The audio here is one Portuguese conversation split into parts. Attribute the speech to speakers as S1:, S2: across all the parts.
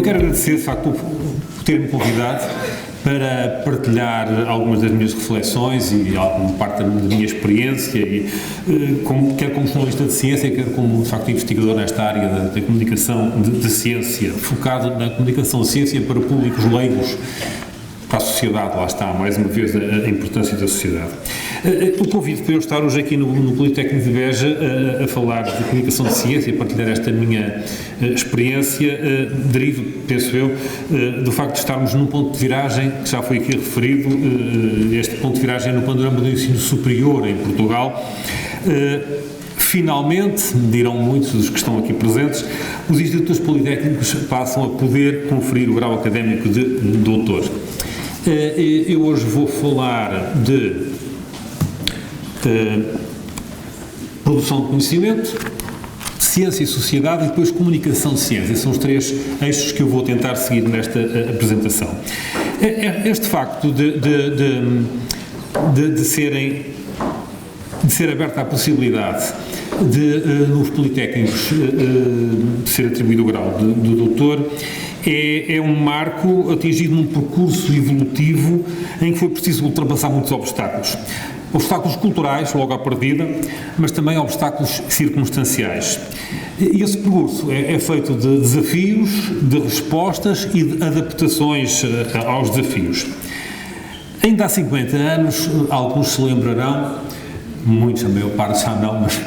S1: Eu quero agradecer, de facto, por ter-me convidado para partilhar algumas das minhas reflexões e alguma parte da minha experiência, e, quer como jornalista de ciência, quer como, de facto, investigador nesta área da comunicação de ciência, focado na comunicação de ciência para públicos leigos, para a sociedade. Lá está, mais uma vez, a importância da sociedade. O convite para eu estar hoje aqui no Politécnico de Beja a falar de comunicação de ciência e partilhar esta minha experiência deriva, penso eu, do facto de estarmos num ponto de viragem, que já foi aqui referido, este ponto de viragem no panorama do ensino superior em Portugal. Finalmente, me dirão muitos dos que estão aqui presentes, os institutos politécnicos passam a poder conferir o grau académico de doutor. Eu hoje vou falar de produção de conhecimento, ciência e sociedade e depois comunicação de ciência. São os três eixos que eu vou tentar seguir nesta apresentação. Este facto de ser aberta a possibilidade nos politécnicos de ser atribuído o grau de doutor é um marco atingido num percurso evolutivo em que foi preciso ultrapassar muitos obstáculos. Obstáculos culturais, logo à partida, mas também obstáculos circunstanciais. E esse percurso é feito de desafios, de respostas e de adaptações aos desafios. Ainda há 50 anos, alguns se lembrarão, muitos, a maior parte já não, mas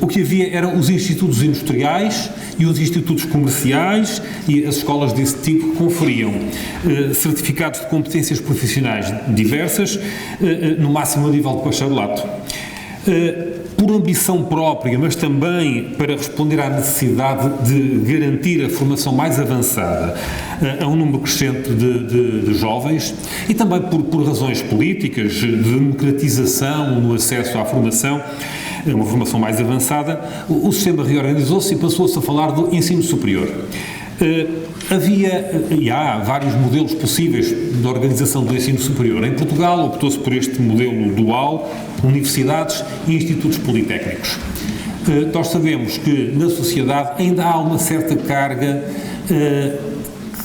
S1: o que havia eram os institutos industriais e os institutos comerciais e as escolas desse tipo que conferiam certificados de competências profissionais diversas, no máximo a nível de bacharelato. Por ambição própria, mas também para responder à necessidade de garantir a formação mais avançada a um número crescente de jovens e também por razões políticas, de democratização no acesso à formação, uma formação mais avançada, o sistema reorganizou-se e passou-se a falar do ensino superior. Havia e há vários modelos possíveis de organização do ensino superior. Em Portugal optou-se por este modelo dual, universidades e institutos politécnicos. Nós sabemos que na sociedade ainda há uma certa carga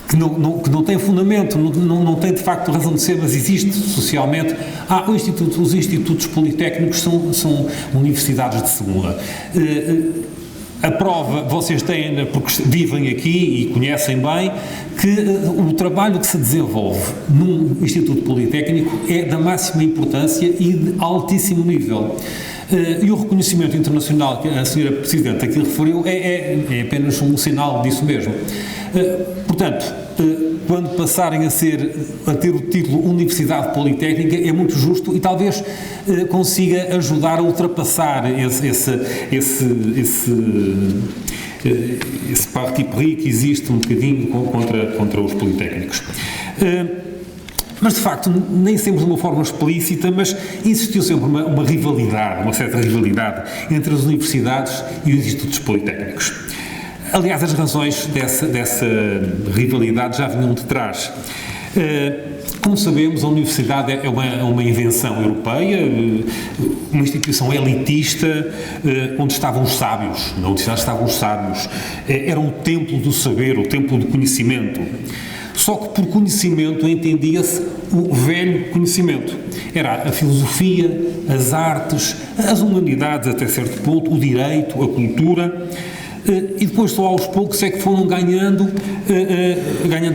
S1: que não tem fundamento, não tem de facto razão de ser, mas existe socialmente. Os institutos politécnicos são universidades de segunda. A prova vocês têm, porque vivem aqui e conhecem bem, que o trabalho que se desenvolve num Instituto Politécnico é da máxima importância e de altíssimo nível. E o reconhecimento internacional que a Sra. Presidente aqui referiu é apenas um sinal disso mesmo. Portanto, quando passarem a ter o título Universidade Politécnica, é muito justo e talvez consiga ajudar a ultrapassar esse parti pris que existe um bocadinho contra os politécnicos. Mas, de facto, nem sempre de uma forma explícita, mas existiu sempre uma rivalidade, uma certa rivalidade entre as universidades e os institutos politécnicos. Aliás, as razões dessa rivalidade já vinham de trás. Como sabemos, a universidade é uma invenção europeia, uma instituição elitista, onde estavam os sábios. Na universidade estavam os sábios. Era um templo do saber, o templo do conhecimento. Só que por conhecimento entendia-se o velho conhecimento. Era a filosofia, as artes, as humanidades até certo ponto, o direito, a cultura, e depois só aos poucos é que foram ganhando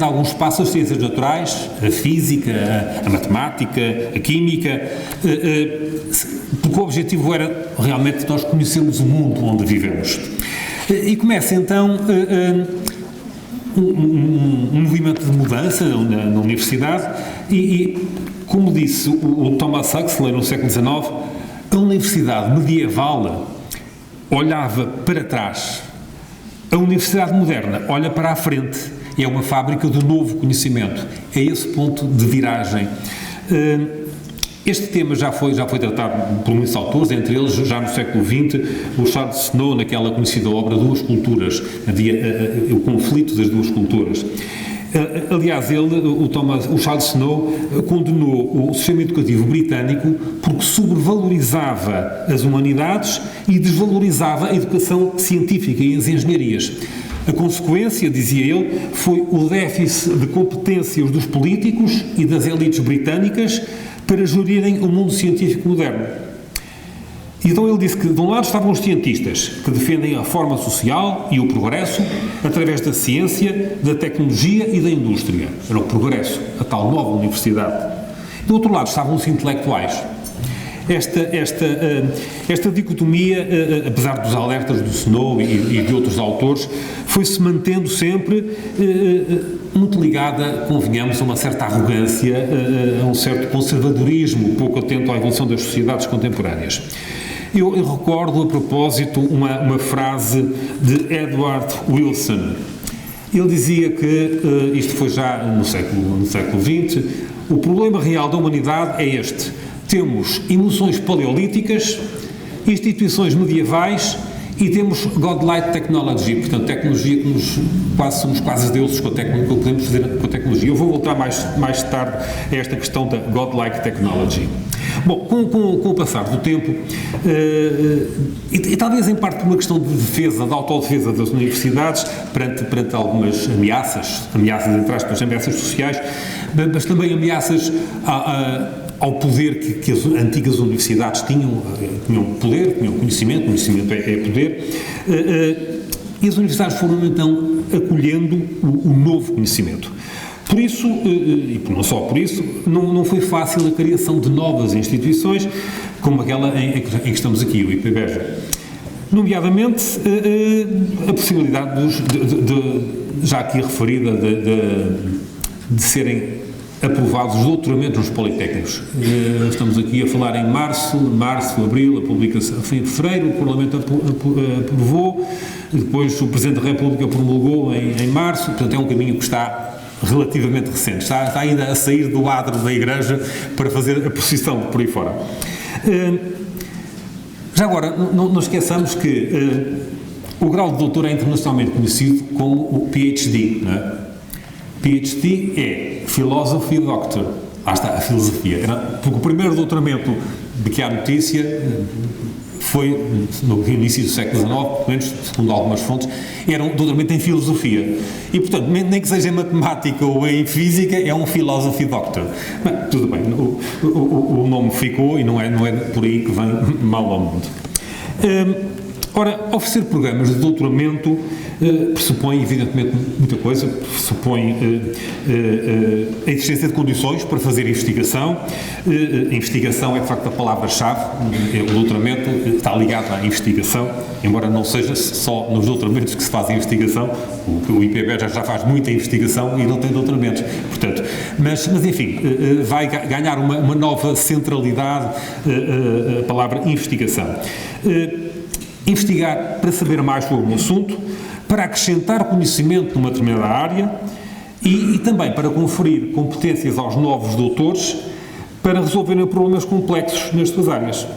S1: alguns espaços as ciências naturais, a física, a matemática, a química, porque o objetivo era realmente nós conhecermos o mundo onde vivemos. E começa então um movimento de mudança na universidade e como disse o Thomas Huxley no século XIX, a universidade medieval olhava para trás. A universidade moderna olha para a frente, é uma fábrica do novo conhecimento. É esse ponto de viragem. Este tema já foi tratado por muitos autores, entre eles, já no século XX, o Charles Snow, naquela conhecida obra Duas Culturas, o conflito das duas culturas. Aliás, o Charles Snow condenou o sistema educativo britânico porque sobrevalorizava as humanidades e desvalorizava a educação científica e as engenharias. A consequência, dizia ele, foi o déficit de competências dos políticos e das elites britânicas para gerirem o mundo científico moderno. Então ele disse que, de um lado, estavam os cientistas, que defendem a reforma social e o progresso através da ciência, da tecnologia e da indústria. Era o progresso, a tal nova universidade. Do outro lado, estavam os intelectuais. Esta dicotomia, apesar dos alertas do Snow e de outros autores, foi-se mantendo sempre muito ligada, convenhamos, a uma certa arrogância, a um certo conservadorismo, pouco atento à evolução das sociedades contemporâneas. Eu recordo, a propósito, uma frase de Edward Wilson. Ele dizia que, isto foi já no século XX, o problema real da humanidade é este: temos emoções paleolíticas, instituições medievais e temos godlike technology, portanto, tecnologia que somos quase deuses com a tecnologia, que podemos fazer com a tecnologia. Eu vou voltar mais tarde a esta questão da godlike technology. Bom, com o passar do tempo, e talvez em parte por uma questão de defesa, de autodefesa das universidades, perante algumas ameaças entre aspas, ameaças sociais, mas também ameaças ao poder que as antigas universidades tinham poder, tinham conhecimento é poder, e as universidades foram então acolhendo o novo conhecimento. Por isso, e não só por isso, não foi fácil a criação de novas instituições, como aquela em que estamos aqui, o IPBEja. Nomeadamente, a possibilidade já aqui referida, de serem aprovados os doutoramentos nos politécnicos. Estamos aqui a falar em março, abril, a publicação, fim de fevereiro, o Parlamento aprovou, depois o Presidente da República promulgou em março, portanto é um caminho que está relativamente recente, está ainda a sair do adro da Igreja para fazer a procissão por aí fora. Já agora, não esqueçamos que o grau de doutor é internacionalmente conhecido como o PhD, não é? PhD é Philosophy Doctor. Lá está, a filosofia. Porque o primeiro doutoramento de que há notícia foi no início do século XIX, pelo menos segundo algumas fontes, era um doutoramento em filosofia. E, portanto, nem que seja em matemática ou em física, é um Philosophy Doctor. Mas, tudo bem, o nome ficou e não é por aí que vem mal ao mundo. Ora, oferecer programas de doutoramento pressupõe, evidentemente, muita coisa, pressupõe a existência de condições para fazer investigação. A investigação é, de facto, a palavra-chave. O doutoramento está ligado à investigação, embora não seja só nos doutoramentos que se faz investigação. O IPB já faz muita investigação e não tem doutoramentos. Portanto, mas enfim, vai ganhar uma nova centralidade a palavra investigação. Investigar para saber mais sobre um assunto, para acrescentar conhecimento numa determinada área e também para conferir competências aos novos doutores para resolverem problemas complexos nas suas áreas.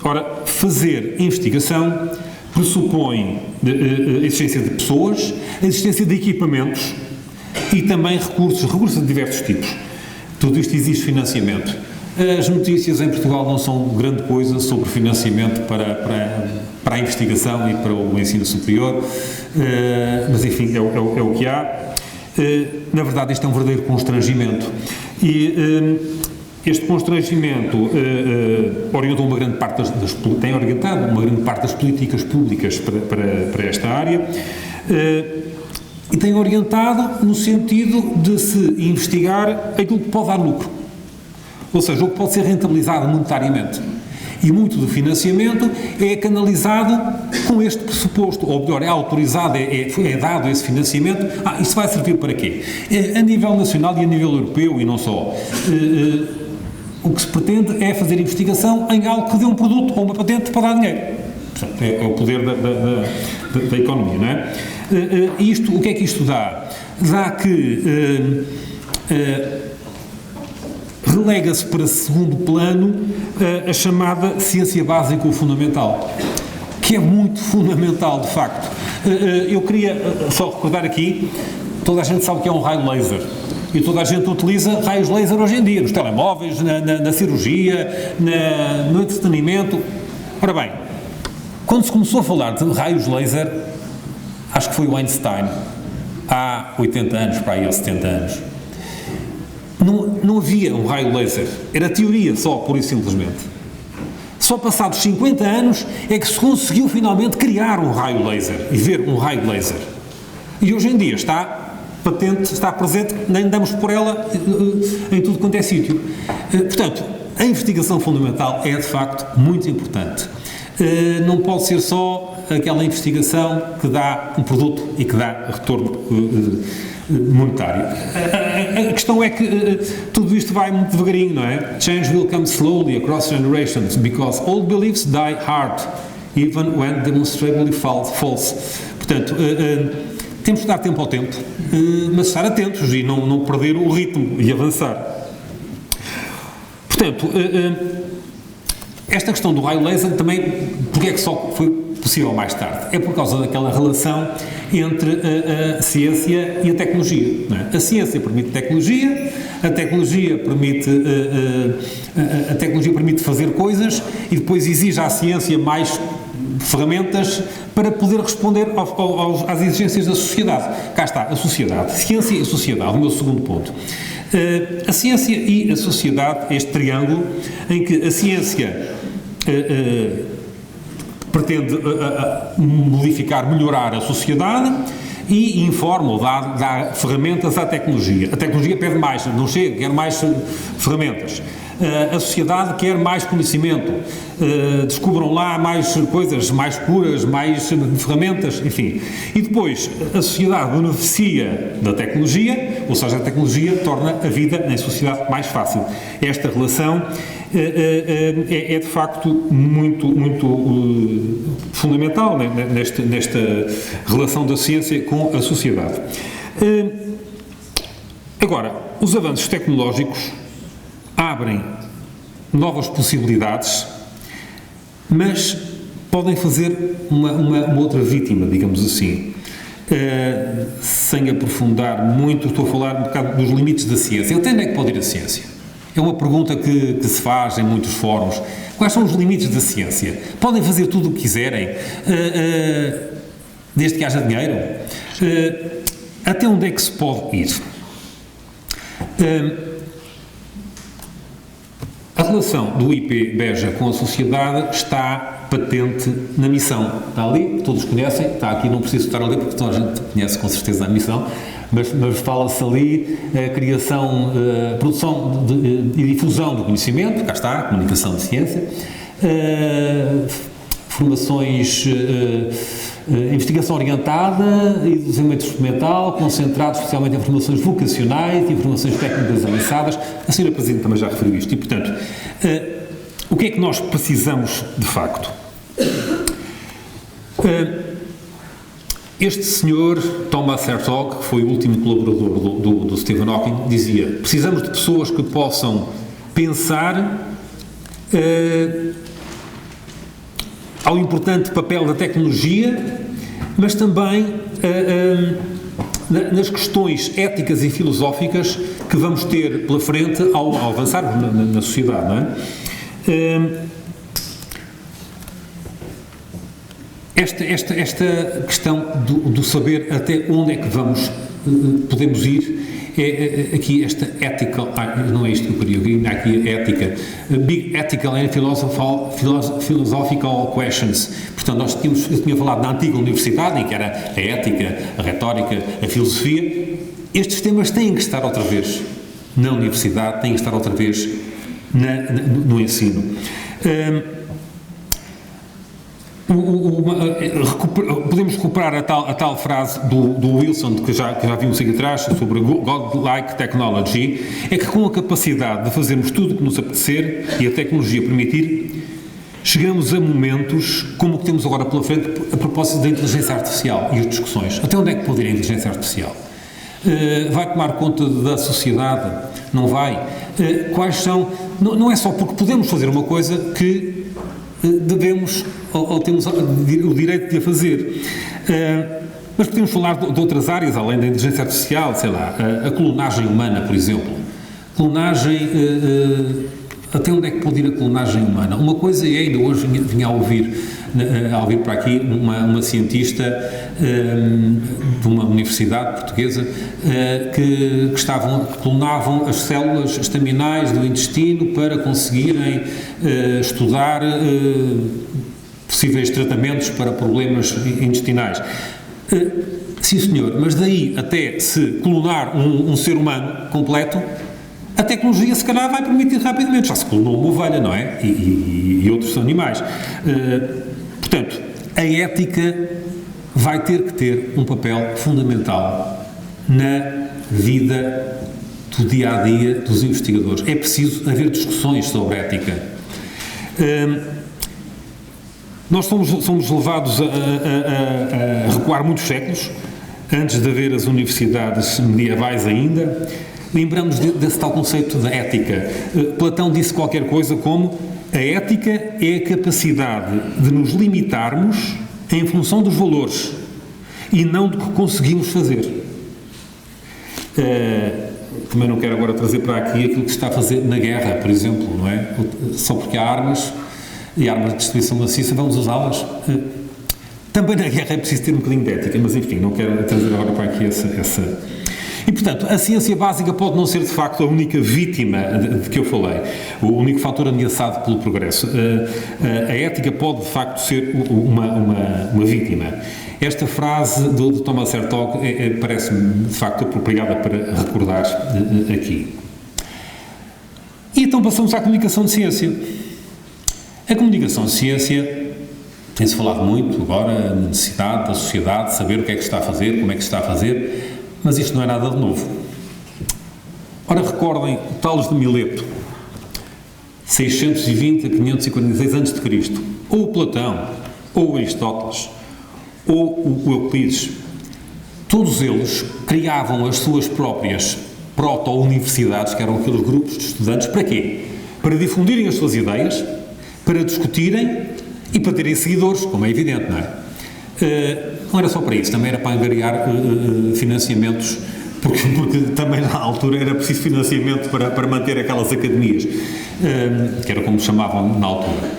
S1: Ora, fazer investigação pressupõe a existência de pessoas, a existência de equipamentos e também recursos de diversos tipos. Tudo isto exige financiamento. As notícias em Portugal não são grande coisa sobre financiamento para a investigação e para o ensino superior, mas enfim, é o que há. Na verdade, isto é um verdadeiro constrangimento. E este constrangimento orientou uma grande parte tem orientado uma grande parte das políticas públicas para esta área. E tem orientado no sentido de se investigar aquilo que pode dar lucro. Ou seja, o que pode ser rentabilizado monetariamente. E muito do financiamento é canalizado com este pressuposto, ou melhor, é autorizado, é dado esse financiamento. Isso vai servir para quê? A nível nacional e a nível europeu, e não só. O que se pretende é fazer investigação em algo que dê um produto ou uma patente para dar dinheiro. Portanto, é o poder da economia, não é? O que é que isto dá? Dá que relega-se para segundo plano a chamada ciência básica ou fundamental, que é muito fundamental, de facto. Eu queria só recordar aqui, toda a gente sabe que é um raio laser, e toda a gente utiliza raios laser hoje em dia, nos telemóveis, na cirurgia, no entretenimento. Ora bem, quando se começou a falar de raios laser, acho que foi o Einstein, há 80 anos, para aí, ou 70 anos, não havia um raio laser, era teoria só, pura e simplesmente. Só passados 50 anos é que se conseguiu finalmente criar um raio laser e ver um raio laser. E hoje em dia está patente, está presente, nem damos por ela em tudo quanto é sítio. Portanto, a investigação fundamental é de facto muito importante. Não pode ser só aquela investigação que dá um produto e que dá retorno monetário. A questão é que tudo isto vai muito devagarinho, não é? Change will come slowly across generations because old beliefs die hard, even when demonstrably false. Portanto, temos que dar tempo ao tempo, mas estar atentos e não perder o ritmo e avançar. Portanto, esta questão do raio laser também, porque é que só foi possível mais tarde? É por causa daquela relação entre a ciência e a tecnologia. Não é? A ciência permite tecnologia, a tecnologia permite fazer coisas e depois exige à ciência mais ferramentas para poder responder às exigências da sociedade. Cá está, a sociedade. Ciência e sociedade, o meu segundo ponto. A ciência e a sociedade, este triângulo em que a ciência pretende modificar, melhorar a sociedade e informa ou dá ferramentas à tecnologia. A tecnologia pede mais, não chega, quer mais ferramentas. A sociedade quer mais conhecimento, descubram lá mais coisas, mais curas, mais ferramentas, enfim. E depois, a sociedade beneficia da tecnologia, ou seja, a tecnologia torna a vida na sociedade mais fácil. Esta relação é de facto muito fundamental, né, nesta relação da ciência com a sociedade. Agora, os avanços tecnológicos abrem novas possibilidades, mas podem fazer uma outra vítima, digamos assim. Sem aprofundar muito, estou a falar um bocado dos limites da ciência. Até onde é que pode ir a ciência? É uma pergunta que se faz em muitos fóruns. Quais são os limites da ciência? Podem fazer tudo o que quiserem, desde que haja dinheiro? Até onde é que se pode ir? A relação do IP Beja com a sociedade está patente na missão. Está ali, todos conhecem, está aqui, não preciso estar a ler porque toda a gente conhece com certeza a missão, mas fala-se ali a criação, produção e difusão do conhecimento, cá está, comunicação de ciência, formações, investigação orientada e desenvolvimento experimental, concentrado especialmente em formações vocacionais e formações técnicas avançadas. A senhora Presidente também já referiu isto. E, portanto, o que é que nós precisamos de facto? Este senhor, Thomas Herzog, que foi o último colaborador do Stephen Hawking, dizia: precisamos de pessoas que possam pensar ao importante papel da tecnologia, mas também nas questões éticas e filosóficas que vamos ter pela frente ao avançarmos na sociedade, não é? Esta questão do saber até onde é que podemos ir, aqui esta ethical, não é isto que eu queria, aqui a ética, big ethical and philosophical questions. Portanto, eu tinha falado na antiga universidade, em que era a ética, a retórica, a filosofia. Estes temas têm que estar outra vez na universidade, têm que estar outra vez no ensino. Podemos recuperar a tal frase do Wilson, que já vimos aqui atrás, sobre God-like technology, é que com a capacidade de fazermos tudo o que nos apetecer e a tecnologia permitir, chegamos a momentos como o que temos agora pela frente a propósito da inteligência artificial e as discussões. Até onde é que pode ir a inteligência artificial? Vai tomar conta da sociedade? Não vai? Quais são... Não é só porque podemos fazer uma coisa que devemos ou temos o direito de a fazer. Mas podemos falar de outras áreas, além da inteligência artificial, sei lá, a clonagem humana, por exemplo. Clonagem, até onde é que pode ir a clonagem humana? Uma coisa, e ainda hoje vinha a ouvir ao vir para aqui, uma cientista de uma universidade portuguesa que clonavam as células estaminais do intestino para conseguirem estudar possíveis tratamentos para problemas intestinais. Sim, senhor, mas daí até se clonar um ser humano completo, a tecnologia se calhar vai permitir rapidamente. Já se clonou uma ovelha, não é? E outros animais. Portanto, a ética vai ter que ter um papel fundamental na vida do dia-a-dia dos investigadores. É preciso haver discussões sobre ética. Nós somos levados a recuar muitos séculos, antes de haver as universidades medievais ainda. Lembramos desse tal conceito da ética. Platão disse qualquer coisa como: a ética é a capacidade de nos limitarmos em função dos valores e não do que conseguimos fazer. Também não quero agora trazer para aqui aquilo que se está a fazer na guerra, por exemplo, não é? Só porque há armas e armas de destruição maciça, vamos usá-las. Também na guerra é preciso ter um bocadinho de ética, mas enfim, não quero trazer agora para aqui essa... E, portanto, a ciência básica pode não ser, de facto, a única vítima de que eu falei, o único fator ameaçado pelo progresso. A ética pode, de facto, ser uma vítima. Esta frase de Thomas Hertog parece-me, de facto, apropriada para recordar aqui. E então passamos à comunicação de ciência. A comunicação de ciência tem-se falado muito agora, a necessidade da sociedade de saber o que é que está a fazer, como é que está a fazer, mas isto não é nada de novo. Ora, recordem o Tales de Mileto, 620 a 546 a.C., ou o Platão, ou o Aristóteles, ou o Euclides. Todos eles criavam as suas próprias proto-universidades, que eram aqueles grupos de estudantes, para quê? Para difundirem as suas ideias, para discutirem e para terem seguidores, como é evidente, não é? Não era só para isso, também era para angariar financiamentos, porque também na altura era preciso financiamento para manter aquelas academias, que era como chamavam na altura.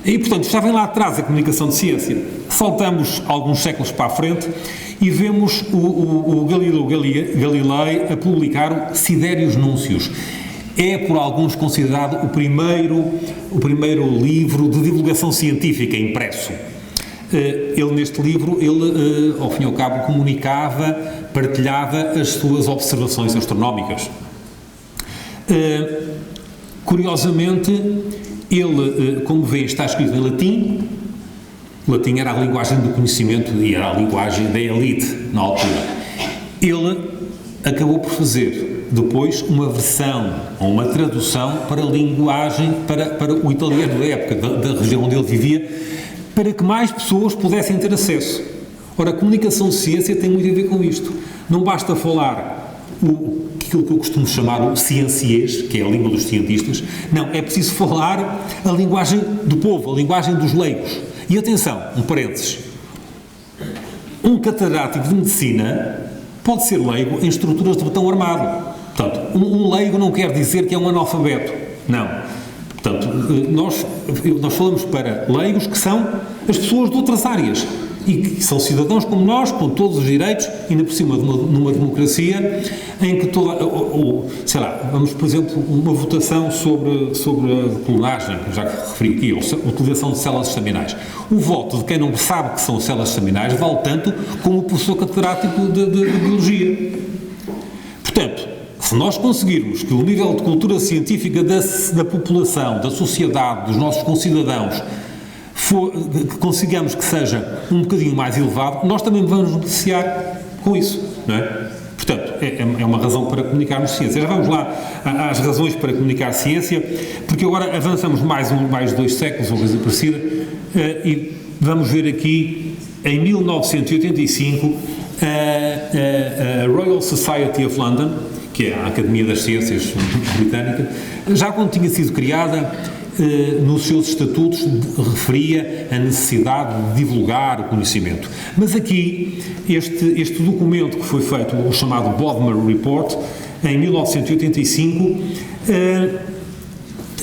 S1: E, portanto, já vem lá atrás a comunicação de ciência. Saltamos alguns séculos para a frente e vemos o Galileu Galilei a publicar o Siderius Nuncius. É, por alguns, considerado o primeiro livro de divulgação científica impresso. Ele, neste livro, ao fim e ao cabo, comunicava, partilhava as suas observações astronómicas. Curiosamente, ele, como vêem, está escrito em latim. O latim era a linguagem do conhecimento e era a linguagem da elite na altura. Ele acabou por fazer depois uma versão ou uma tradução para a linguagem, para o italiano da época, da região onde ele vivia, para que mais pessoas pudessem ter acesso. Ora, a comunicação de ciência tem muito a ver com isto. Não basta falar aquilo que eu costumo chamar o cienciês, que é a língua dos cientistas. Não, é preciso falar a linguagem do povo, a linguagem dos leigos. E atenção, um parênteses, um catedrático de medicina pode ser leigo em estruturas de botão armado. Portanto, um leigo não quer dizer que é um analfabeto. Não. Portanto, nós falamos para leigos que são as pessoas de outras áreas e que são cidadãos como nós, com todos os direitos, ainda por cima numa democracia em que sei lá, vamos, por exemplo, uma votação sobre a clonagem, que já referi aqui, a utilização de células estaminais. O voto de quem não sabe que são células estaminais vale tanto como o professor catedrático de Biologia. Portanto, se nós conseguirmos que o nível de cultura científica da população, da sociedade, dos nossos concidadãos, que consigamos que seja um bocadinho mais elevado, nós também vamos beneficiar com isso, não é? Portanto, é uma razão para comunicarmos ciência. Já vamos lá às razões para comunicar ciência, porque agora avançamos mais 2 séculos, ou coisa parecida, e vamos ver aqui, em 1985, a Royal Society of London, que é a Academia das Ciências Britânica, já quando tinha sido criada, nos seus estatutos referia a necessidade de divulgar o conhecimento. Mas aqui, este documento que foi feito, o chamado Bodmer Report, em 1985,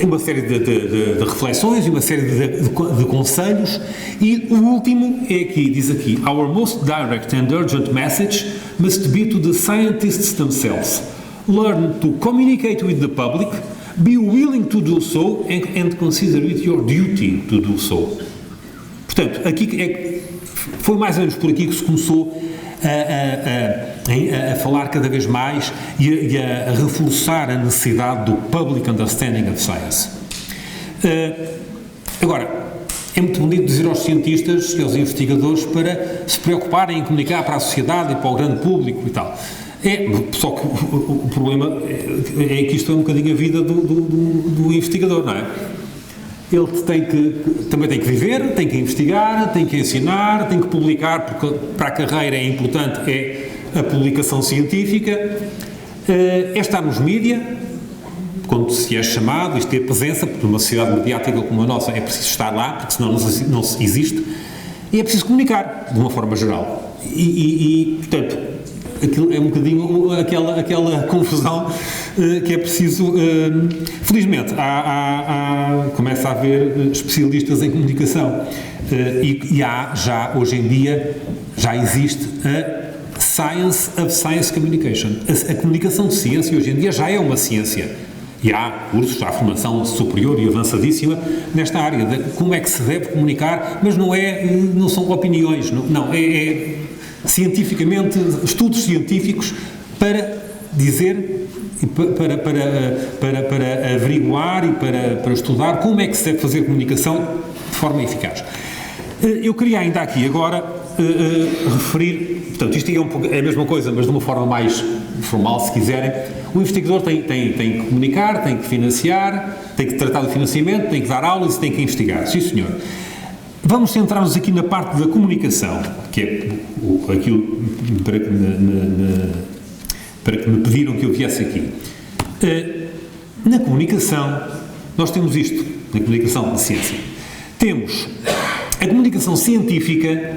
S1: uma série de reflexões e uma série de conselhos, e o último é aqui, diz aqui: Our most direct and urgent message must be to the scientists themselves. Learn to communicate with the public, be willing to do so, and consider it your duty to do so. Portanto, aqui foi mais ou menos por aqui que se começou a falar cada vez mais e a reforçar a necessidade do public understanding of science. Agora, é muito bonito dizer aos cientistas e aos investigadores para se preocuparem em comunicar para a sociedade e para o grande público e tal. Só que o problema é que isto é um bocadinho a vida do investigador, não é? Ele também tem que viver, tem que investigar, tem que ensinar, tem que publicar, porque para a carreira é importante a publicação científica, é estar nos mídia, quando se é chamado, isto ter presença, porque numa sociedade mediática como a nossa é preciso estar lá, porque senão não se existe, e é preciso comunicar, de uma forma geral. Portanto, aquilo é um bocadinho aquela confusão que é preciso. Felizmente, começa a haver especialistas em comunicação e há já, hoje em dia, já existe a Science of Science Communication. A comunicação de ciência, hoje em dia, já é uma ciência. E há cursos, há formação superior e avançadíssima nesta área de como é que se deve comunicar, mas não são opiniões, é cientificamente, estudos científicos para dizer, para averiguar e para estudar como é que se deve fazer comunicação de forma eficaz. Eu queria ainda aqui agora referir, portanto, isto é a mesma coisa, mas de uma forma mais formal, se quiserem. O investigador tem que comunicar, tem que financiar, tem que tratar do financiamento, tem que dar aulas e tem que investigar. Sim, senhor. Vamos centrar-nos aqui na parte da comunicação, que é aquilo para que me pediram que eu viesse aqui. Na comunicação, nós temos isto, na comunicação de ciência. Temos a comunicação científica,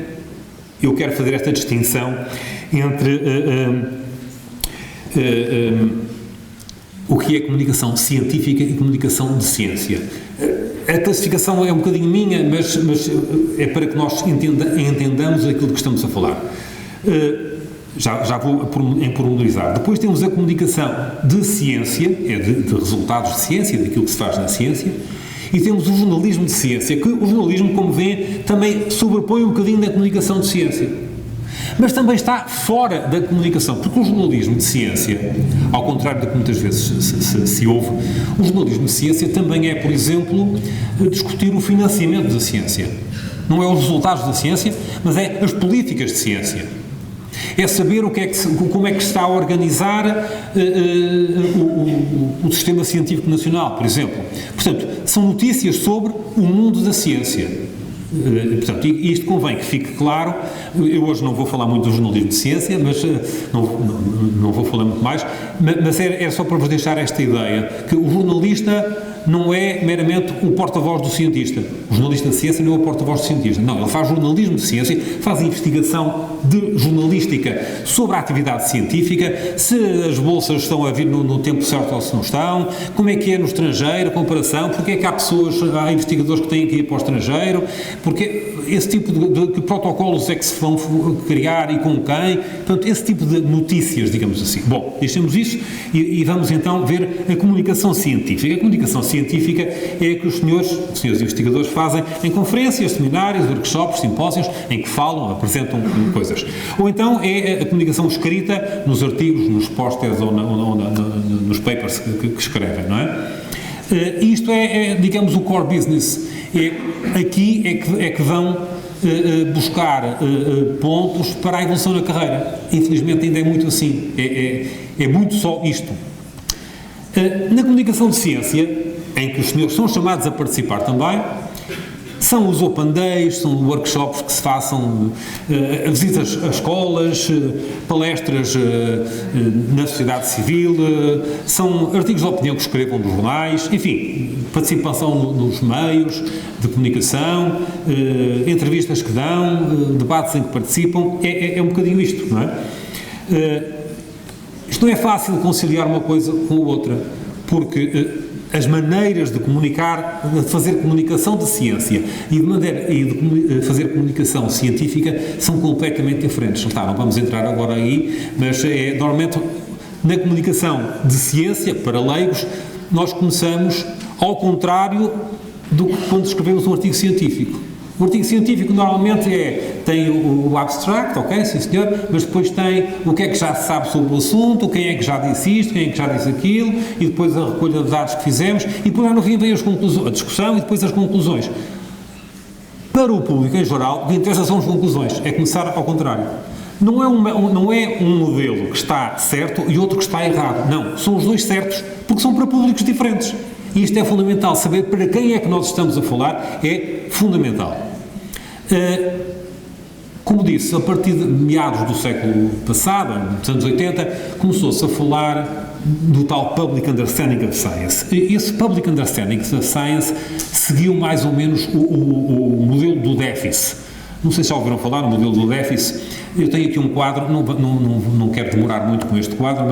S1: eu quero fazer esta distinção entre o que é comunicação científica e comunicação de ciência. A classificação é um bocadinho minha, mas é para que nós entendamos aquilo que estamos a falar. Já vou pormenorizar. Depois temos a comunicação de ciência, de resultados de ciência, daquilo que se faz na ciência, e temos o jornalismo de ciência, que o jornalismo, como vêem, também sobrepõe um bocadinho na comunicação de ciência. Mas também está fora da comunicação, porque o jornalismo de ciência, ao contrário do que muitas vezes se ouve, o jornalismo de ciência também é, por exemplo, discutir o financiamento da ciência. Não é os resultados da ciência, mas é as políticas de ciência. É saber como é que se está a organizar o sistema científico nacional, por exemplo. Portanto, são notícias sobre o mundo da ciência. Portanto, isto convém que fique claro. Eu hoje não vou falar muito do jornalismo de ciência, mas não vou falar muito mais, mas é só para vos deixar esta ideia, que o jornalista não é meramente o porta-voz do cientista. O jornalista de ciência não é o porta-voz do cientista. Não, ele faz jornalismo de ciência, faz investigação de jornalística sobre a atividade científica, se as bolsas estão a vir no tempo certo ou se não estão, como é que é no estrangeiro, a comparação, porque é que há investigadores que têm que ir para o estrangeiro, porque esse tipo de protocolos é que se vão criar e com quem, portanto, esse tipo de notícias, digamos assim. Bom, deixemos isso e vamos então ver a comunicação científica. A comunicação científica é a que os senhores investigadores fazem em conferências, seminários, workshops, simpósios, em que falam, apresentam coisas. Ou então é a comunicação escrita nos artigos, nos pósteres ou nos papers que escrevem, não é? Isto é, digamos, o core business. Aqui é que vão buscar pontos para a evolução na carreira. Infelizmente ainda é muito assim. É muito só isto. Na comunicação de ciência, em que os senhores são chamados a participar também, são os open days, são workshops que se façam, visitas a escolas, palestras na sociedade civil, são artigos de opinião que escrevam nos jornais, enfim, participação nos meios de comunicação, entrevistas que dão, debates em que participam, é um bocadinho isto, não é? Isto não é fácil conciliar uma coisa com a outra, porque as maneiras de comunicar, de fazer comunicação de ciência e de fazer comunicação científica são completamente diferentes. Não vamos entrar agora aí, mas normalmente na comunicação de ciência, para leigos, nós começamos ao contrário do que quando escrevemos um artigo científico. O artigo científico normalmente tem o abstract, ok, sim senhor, mas depois tem o que é que já se sabe sobre o assunto, quem é que já disse isto, quem é que já disse aquilo, e depois a recolha de dados que fizemos, e depois lá no fim vem a discussão e depois as conclusões. Para o público em geral, o que interessa são as conclusões, é começar ao contrário. Não é um modelo que está certo e outro que está errado, não, são os dois certos, porque são para públicos diferentes. E isto é fundamental, saber para quem é que nós estamos a falar é fundamental. Como disse, a partir de meados do século passado, nos anos 80, começou-se a falar do tal Public Understanding of Science. Esse Public Understanding of Science seguiu mais ou menos o modelo do déficit. Não sei se já ouviram falar no modelo do déficit. Eu tenho aqui um quadro, não quero demorar muito com este quadro,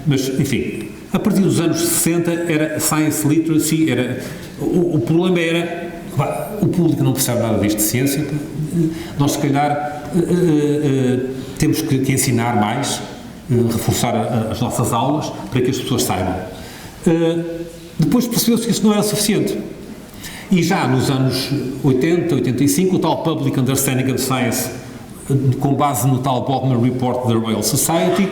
S1: mas enfim, a partir dos anos 60 era Science Literacy, o problema era o público não percebe nada disto de ciência, nós se calhar temos que ensinar mais, reforçar as nossas aulas para que as pessoas saibam. Depois percebeu-se que isso não era suficiente. E já nos anos 80, 85, o tal Public Understanding of Science, com base no tal Bodmer Report da Royal Society,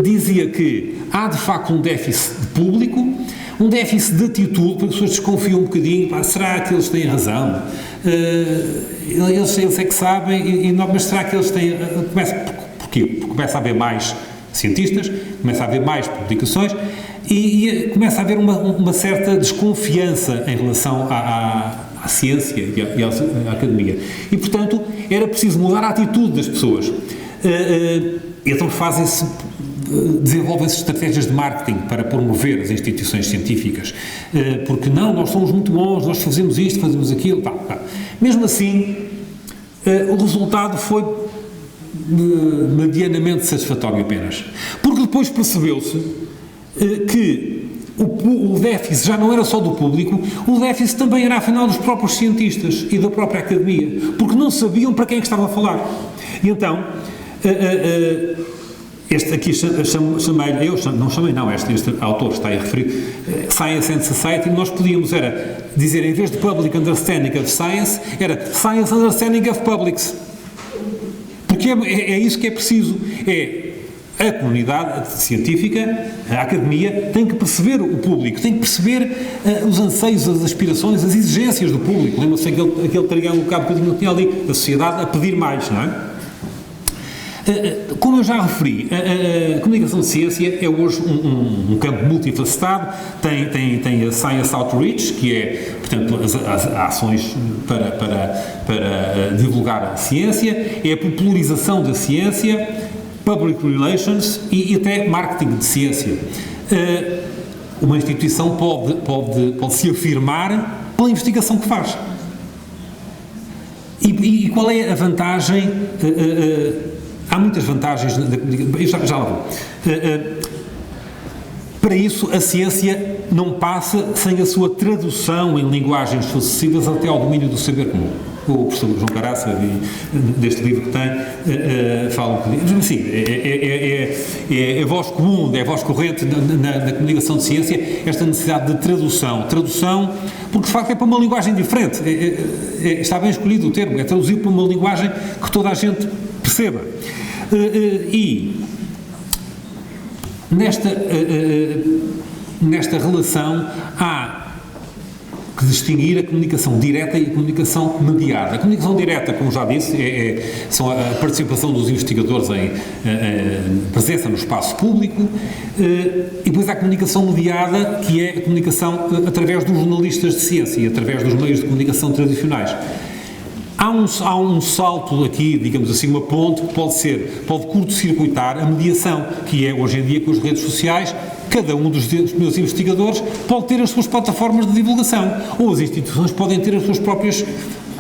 S1: dizia que há de facto um déficit de público, um déficit de atitude, porque as pessoas desconfiam um bocadinho, será que eles têm razão? Eles é que sabem, mas será que eles têm... Porquê? Porque começa a haver mais cientistas, começa a haver mais publicações e começa a haver uma certa desconfiança em relação à ciência e à academia. E, portanto, era preciso mudar a atitude das pessoas. Então desenvolvem-se estratégias de marketing para promover as instituições científicas, porque nós somos muito bons, nós fazemos isto, fazemos aquilo, Mesmo assim, o resultado foi medianamente satisfatório apenas, porque depois percebeu-se que o déficit já não era só do público, o déficit também era afinal dos próprios cientistas e da própria academia, porque não sabiam para quem é que estava a falar. E então, este aqui chamei-lhe, este autor está aí a referir, Science and Society, nós podíamos dizer, em vez de Public Understanding of Science, era Science Understanding of Publics. Porque é isso que é preciso, a comunidade científica, a academia, tem que perceber o público, tem que perceber os anseios, as aspirações, as exigências do público. Lembra-se aquele triângulo que há bocadinho tinha ali, a sociedade a pedir mais, não é? Como eu já referi, a comunicação de ciência é hoje um campo multifacetado, tem a Science Outreach, que é, portanto, as ações para divulgar a ciência, é a popularização da ciência, Public Relations e até marketing de ciência. Uma instituição pode se afirmar pela investigação que faz. E qual é a vantagem? Há muitas vantagens da comunicação. Já lá vou. Para isso, a ciência não passa sem a sua tradução em linguagens acessíveis até ao domínio do saber comum. O professor João Caraça, deste livro que tem, fala um bocadinho. Assim, é voz comum, é voz corrente na comunicação de ciência, esta necessidade de tradução. Tradução, porque de facto é para uma linguagem diferente. Está bem escolhido o termo, é traduzir para uma linguagem que toda a gente perceba. E nesta relação há que distinguir a comunicação direta e a comunicação mediada. A comunicação direta, como já disse, são a participação dos investigadores em presença no espaço público, e depois há a comunicação mediada, que é a comunicação através dos jornalistas de ciência e através dos meios de comunicação tradicionais. Há um salto aqui, digamos assim, uma ponte que pode curto-circuitar a mediação, que é hoje em dia com as redes sociais. Cada um dos meus investigadores pode ter as suas plataformas de divulgação, ou as instituições podem ter as suas próprias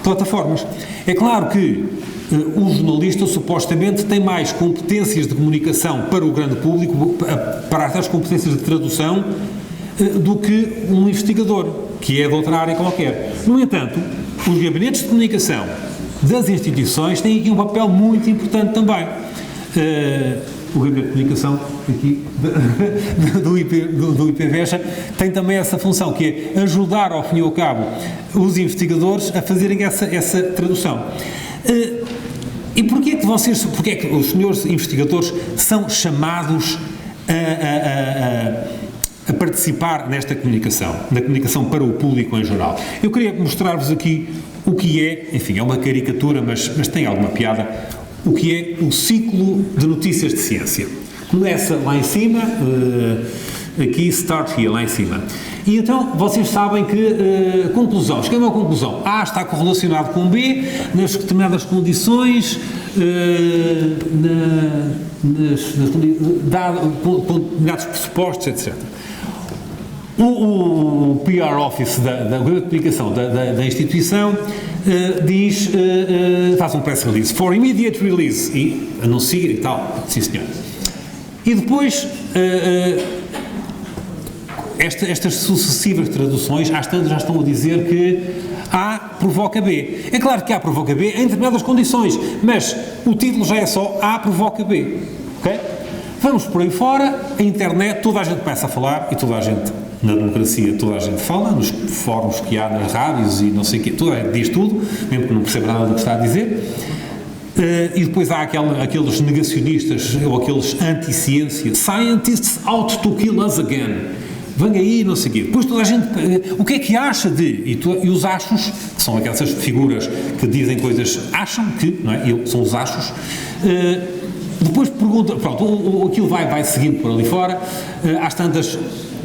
S1: plataformas. É claro que o jornalista supostamente tem mais competências de comunicação para o grande público, para as competências de tradução, do que um investigador, que é de outra área qualquer. No entanto, os gabinetes de comunicação das instituições têm aqui um papel muito importante também. O gabinete de comunicação aqui do IPVESA tem também essa função, que é ajudar, ao fim e ao cabo, os investigadores a fazerem essa tradução. E porquê é que os senhores investigadores são chamados a participar nesta comunicação, na comunicação para o público em geral? Eu queria mostrar-vos aqui o que é, enfim, é uma caricatura, mas tem alguma piada, o que é o ciclo de notícias de ciência. Começa lá em cima, aqui, start here, lá em cima. E então, vocês sabem que, conclusão, chegamos à conclusão, A está correlacionado com B, nas determinadas condições, com determinados pressupostos, etc. O PR Office da comunicação da instituição diz, faz um press release, for immediate release, e anuncia e tal, sim senhor. E depois, estas sucessivas traduções, às tantas já estão a dizer que A provoca B. É claro que A provoca B em determinadas condições, mas o título já é só A provoca B. Ok? Vamos por aí fora, a internet, toda a gente começa a falar, e toda a gente, na democracia, toda a gente fala, nos fóruns que há nas rádios e não sei o quê, toda a gente diz tudo, mesmo que não perceba nada do que está a dizer. E depois há aqueles negacionistas, ou aqueles anti-ciência, scientists out to kill us again. Vem aí, não sei o quê. Depois toda a gente, o que é que acha de? E os achos, que são aquelas figuras que dizem coisas, acham que, não é? São os achos. Depois pergunta, pronto, aquilo vai seguindo por ali fora, às tantas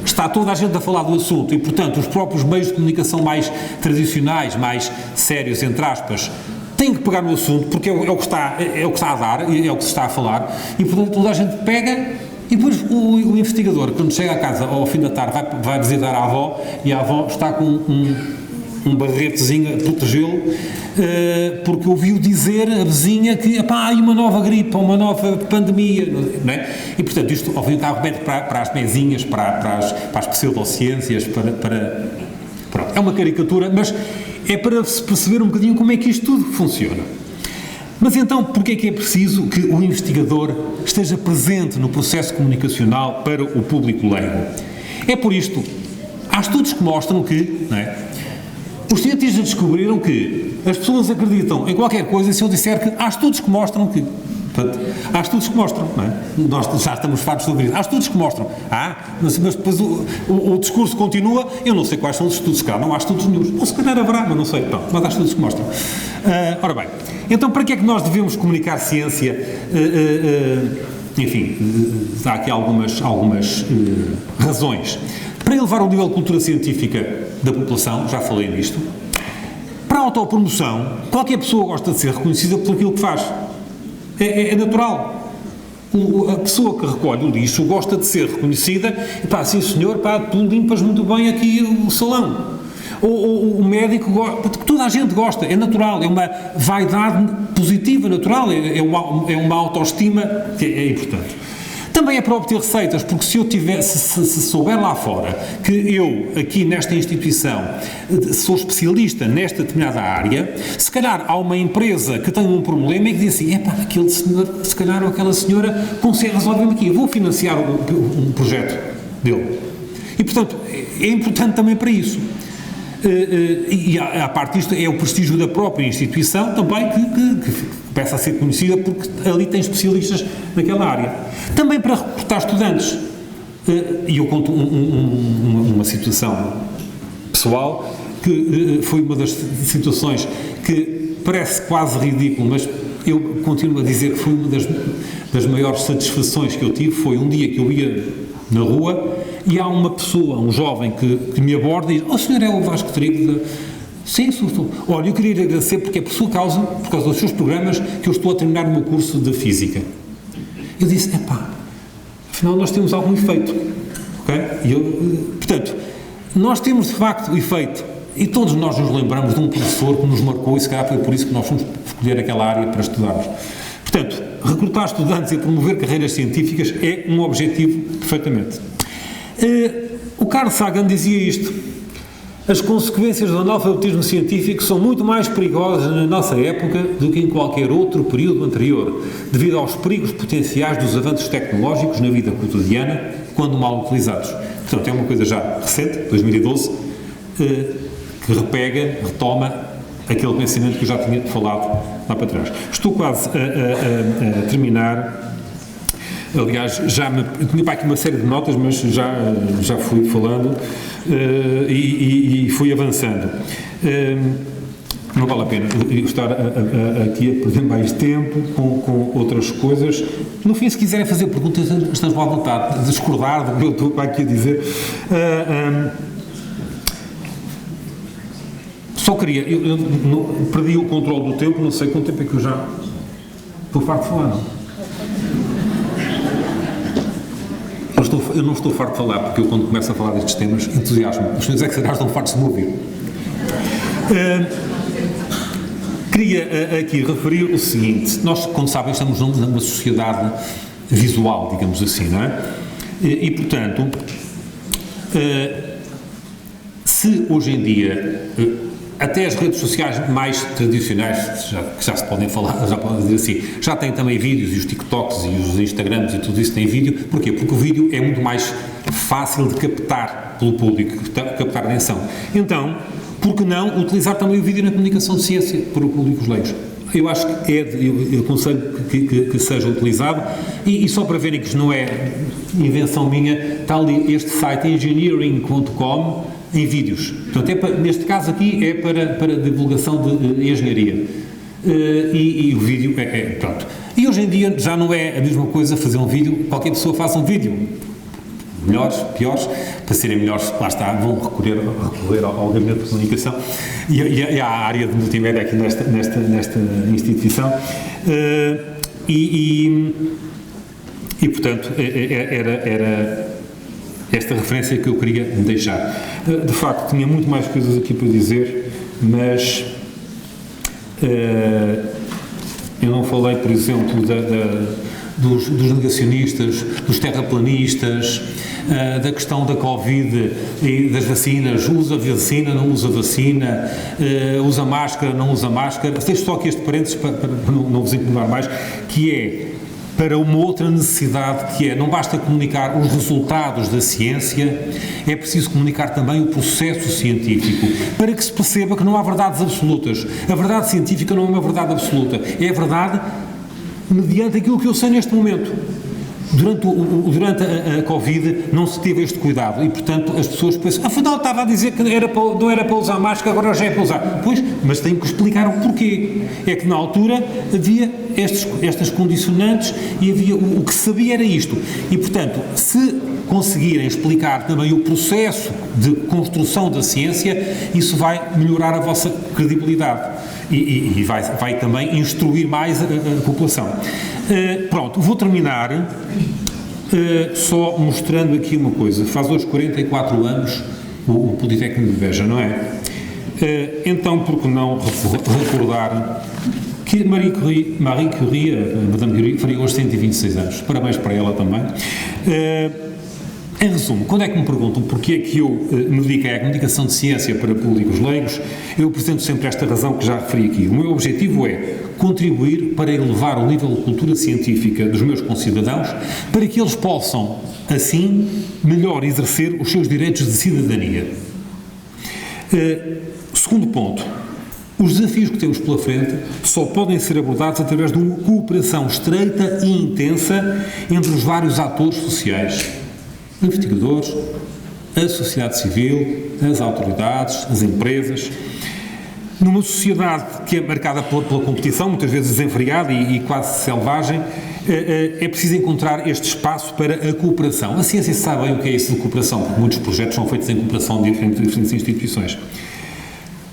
S1: está toda a gente a falar do assunto e, portanto, os próprios meios de comunicação mais tradicionais, mais sérios, entre aspas, têm que pegar no assunto, porque é o que está a dar, é o que se está a falar, e, portanto, toda a gente pega, e depois o investigador, quando chega a casa ao fim da tarde, vai visitar a avó, e a avó está com um barretezinho a protegê-lo, porque ouviu dizer a vizinha que há uma nova gripe, uma nova pandemia, não é? E, portanto, isto, ao fim e ao cabo, remete para as mesinhas, para as pseudociências, pronto, é uma caricatura, mas é para se perceber um bocadinho como é que isto tudo funciona. Mas então, porquê é que é preciso que o investigador esteja presente no processo comunicacional para o público leigo? É por isto, há estudos que mostram que, não é, os cientistas descobriram que as pessoas acreditam em qualquer coisa se eu disser que há estudos que mostram que. Portanto, há estudos que mostram, não é? Nós já estamos fartos sobre isso. Há estudos que mostram. Mas depois o discurso continua, eu não sei quais são os estudos, se calhar não há estudos nenhum. Ou se calhar haverá, mas não sei. Pronto, mas há estudos que mostram. Ora bem, então para que é que nós devemos comunicar ciência? Enfim, há aqui algumas razões. Para elevar o nível de cultura científica da população, já falei nisto. Para a autopromoção, qualquer pessoa gosta de ser reconhecida por aquilo que faz. É natural. A pessoa que recolhe o lixo gosta de ser reconhecida, e sim senhor, tu limpas muito bem aqui o salão. Ou o médico gosta, toda a gente gosta, é natural, é uma vaidade positiva, natural, é uma autoestima que é importante. Também é para obter receitas, porque se eu se souber lá fora que eu, aqui nesta instituição, sou especialista nesta determinada área, se calhar há uma empresa que tem um problema e que diz assim, aquele senhor, se calhar ou aquela senhora consegue resolver-me aqui, eu vou financiar um projeto dele. E, portanto, é importante também para isso. E a parte disto é o prestígio da própria instituição também que começa a ser conhecida porque ali tem especialistas naquela área. Também para recrutar estudantes. E eu conto uma situação pessoal que foi uma das situações que parece quase ridículo, mas eu continuo a dizer que foi uma das maiores satisfações que eu tive. Foi um dia que eu ia na rua e há uma pessoa, um jovem que me aborda e diz, o senhor é o Vasco Trigo? Sim, sou. Olha, eu queria lhe agradecer porque é por sua causa, por causa dos seus programas, que eu estou a terminar o meu curso de Física. Eu disse, afinal nós temos algum efeito, ok? Portanto, nós temos de facto efeito, e todos nós nos lembramos de um professor que nos marcou, e se calhar foi por isso que nós fomos escolher aquela área para estudarmos. Portanto, recrutar estudantes e promover carreiras científicas é um objetivo perfeitamente. O Carl Sagan dizia isto: as consequências do analfabetismo científico são muito mais perigosas na nossa época do que em qualquer outro período anterior, devido aos perigos potenciais dos avanços tecnológicos na vida cotidiana, quando mal utilizados. Portanto, é uma coisa já recente, 2012, que retoma aquele pensamento que eu já tinha falado lá para trás. Estou quase a terminar. Aliás, tinha para aqui uma série de notas, mas já fui falando e fui avançando. Não vale a pena estar aqui a perder mais tempo com outras coisas. No fim, se quiserem fazer perguntas, estamos à vontade de discordar do que eu estou aqui a dizer. Só queria, eu perdi o controle do tempo, não sei quanto tempo é que eu já estou farto de falar, não? Eu não estou farto de falar, porque eu, quando começo a falar destes temas, entusiasmo. Os senhores é que se calhar estão fartos de me ouvir. Queria aqui referir o seguinte: nós, como sabem, estamos numa sociedade visual, digamos assim, não é? E portanto, se hoje em dia até as redes sociais mais tradicionais, que já se podem falar, já podem dizer assim, já têm também vídeos, e os TikToks e os Instagrams e tudo isso tem vídeo. Porquê? Porque o vídeo é muito mais fácil de captar pelo público, captar a atenção. Então, por que não utilizar também o vídeo na comunicação de ciência para o público dos leigos? Eu acho que eu aconselho que seja utilizado, e só para verem que isto não é invenção minha, está ali este site engineering.com em vídeos. Portanto, neste caso aqui é para divulgação de engenharia. E o vídeo pronto. E hoje em dia já não é a mesma coisa fazer um vídeo, qualquer pessoa faz um vídeo. Melhores, piores, para serem melhores, lá está, vão recorrer ao gabinete de comunicação e à área de multimédia aqui nesta instituição. E portanto, era esta referência que eu queria deixar. De facto, tinha muito mais coisas aqui para dizer, mas eu não falei, por exemplo, dos negacionistas, dos terraplanistas, da questão da Covid e das vacinas. Usa vacina, não usa vacina, usa máscara, não usa máscara. Deixo só aqui este parênteses para não vos incomodar mais, que é para uma outra necessidade, que é, não basta comunicar os resultados da ciência, é preciso comunicar também o processo científico, para que se perceba que não há verdades absolutas. A verdade científica não é uma verdade absoluta, é a verdade mediante aquilo que eu sei neste momento. Durante a Covid não se teve este cuidado e, portanto, as pessoas pensam, afinal estava a dizer que não era para usar máscara, agora já é para usar. Pois, mas tenho que explicar o porquê. É que na altura havia estas condicionantes e havia o que se sabia era isto. E, portanto, se conseguirem explicar também o processo de construção da ciência, isso vai melhorar a vossa credibilidade. E vai também instruir mais a população. Pronto, vou terminar só mostrando aqui uma coisa. Faz hoje 44 anos o Politécnico de Beja, não é? Então, por que não recordar que Marie Curie, Madame Curie, faria hoje 126 anos. Parabéns para ela também. Em resumo, quando é que me perguntam porque é que eu me dediquei à comunicação de ciência para públicos leigos, eu apresento sempre esta razão que já referi aqui. O meu objetivo é contribuir para elevar o nível de cultura científica dos meus concidadãos, para que eles possam, assim, melhor exercer os seus direitos de cidadania. Segundo ponto, os desafios que temos pela frente só podem ser abordados através de uma cooperação estreita e intensa entre os vários atores sociais, investigadores, a sociedade civil, as autoridades, as empresas. Numa sociedade que é marcada pela competição, muitas vezes desenfreada e quase selvagem, é preciso encontrar este espaço para a cooperação. A ciência sabe bem o que é isso de cooperação, porque muitos projetos são feitos em cooperação de diferentes instituições.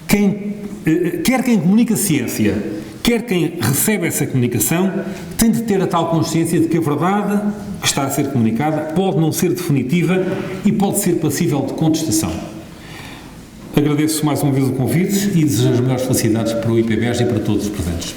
S1: Quer quem comunica ciência, quer quem recebe essa comunicação, tem de ter a tal consciência de que a verdade que está a ser comunicada pode não ser definitiva e pode ser passível de contestação. Agradeço mais uma vez o convite e desejo as melhores felicidades para o IPBES e para todos os presentes.